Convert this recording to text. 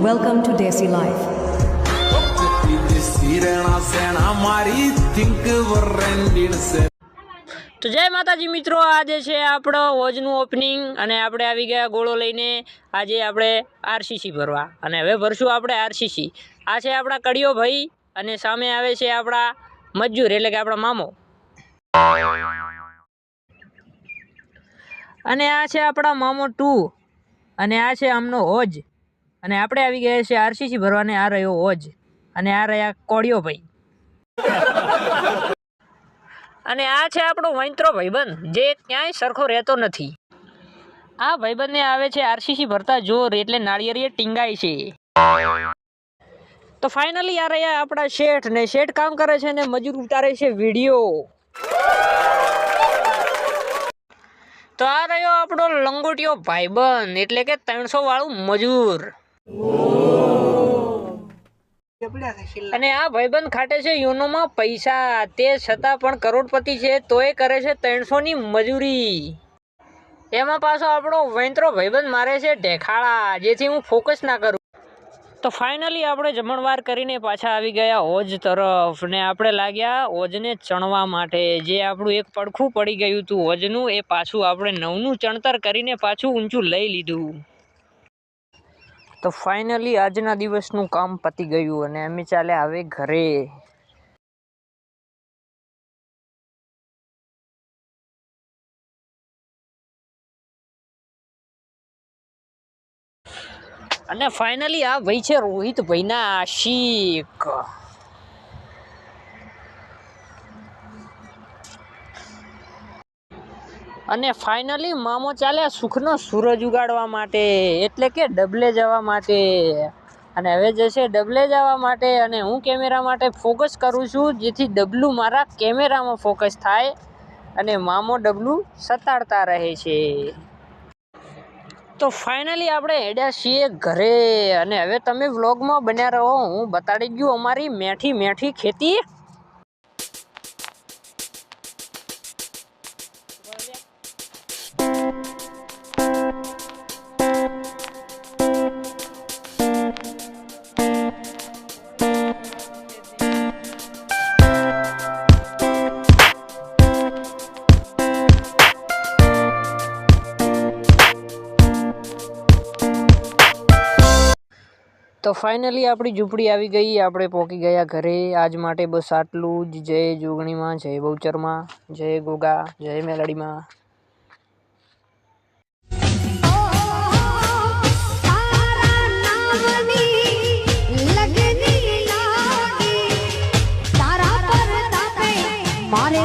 Welcome to Desi Life. તો જય માતાજી મિત્રો, આજે છે આપણો હોજનું ઓપનિંગ અને આપણે આવી ગયા ગોળો લઈને. આજે આપણે આરસીસી ભરવા અને હવે ભરશું આપણે આરસીસી. આ છે આપણા કડિયો ભાઈ અને સામે આવે છે આપણા મજૂર એટલે કે આપણા મામો. અને આ છે આપણા મામો 2 અને આ છે આમનો હોજ. અને આપણે આવી ગયા છે આરસીસી ભરવાને. આ રહ્યો હોજ અને આ રહ્યા કોડિયો ભાઈ. અને આ છે આપણો વૈંત્રો ભાઈબંધ જે ક્યાંય સરખો રહેતો નથી. આ ભાઈબંધને આવે છે આરસીસી ભરતા જોર એટલે નાળિયેરીએ ટીંગાય છે. તો ફાઇનલી આ રહ્યા આપણા શેઠ ને શેઠ કામ કરે છે ને મજૂર ઉતારે છે વિડીયો. તો આ રહ્યો આપણો લંગોટિયો ભાઈબંધ એટલે કે 300 વાળું મજૂર. અને આ ભાઈબંધ ખાટે છે યોનોમાં પૈસા, તે છતાં પણ કરોડપતિ છે તોય કરે છે 300 ની મજૂરી. એમાં પાછો આપણો વૈંત્રો ભાઈબંધ મારે છે ઢેખાડા, જેથી હું ફોકસ ના કરું. તો ફાઇનલી આપણે જમણવાર કરીને પાછા આવી ગયા હોજ તરફ ને આપણે લાગ્યા હોજને ચણવા માટે. જે આપણું એક પડખું પડી ગયું હતું હોજનું, એ પાછું આપણે નવનું ચણતર કરીને પાછું ઊંચું લઈ લીધું. તો ફાઇનલી આજના દિવસનું કામ પતી ગયું અને અમે ચાલ્યા હવે ઘરે. અને ફાઇનલી આ ભાઈ છે રોહિત ભાઈના આશિક. અને ફાઇનલી મામો ચાલ્યા સુખનો સૂરજ ઉગાડવા માટે એટલે કે ડબલે જવા માટે. અને હવે જશે ડબલે જવા માટે અને હું કેમેરા માટે ફોકસ કરું છું, જેથી ડબલું મારા કેમેરામાં ફોકસ થાય અને મામો ડબલું સતાડતા રહે છે. તો ફાઇનલી આપણે હેડ્યા છીએ ઘરે અને હવે તમે વ્લોગમાં બન્યા રહો. હું બતાડી ગયું અમારી મેઠી મેઠી ખેતી. તો ફાઇનલી આપણી ઝૂંપડી આવી ગઈ, આપણે પહોંચી ગયા ઘરે. આજ માટે બસ આટલું જ. જય જોગણીમાં, જય બહુચરમાં, જય ગોગા, જય મેલડીમાં. મારે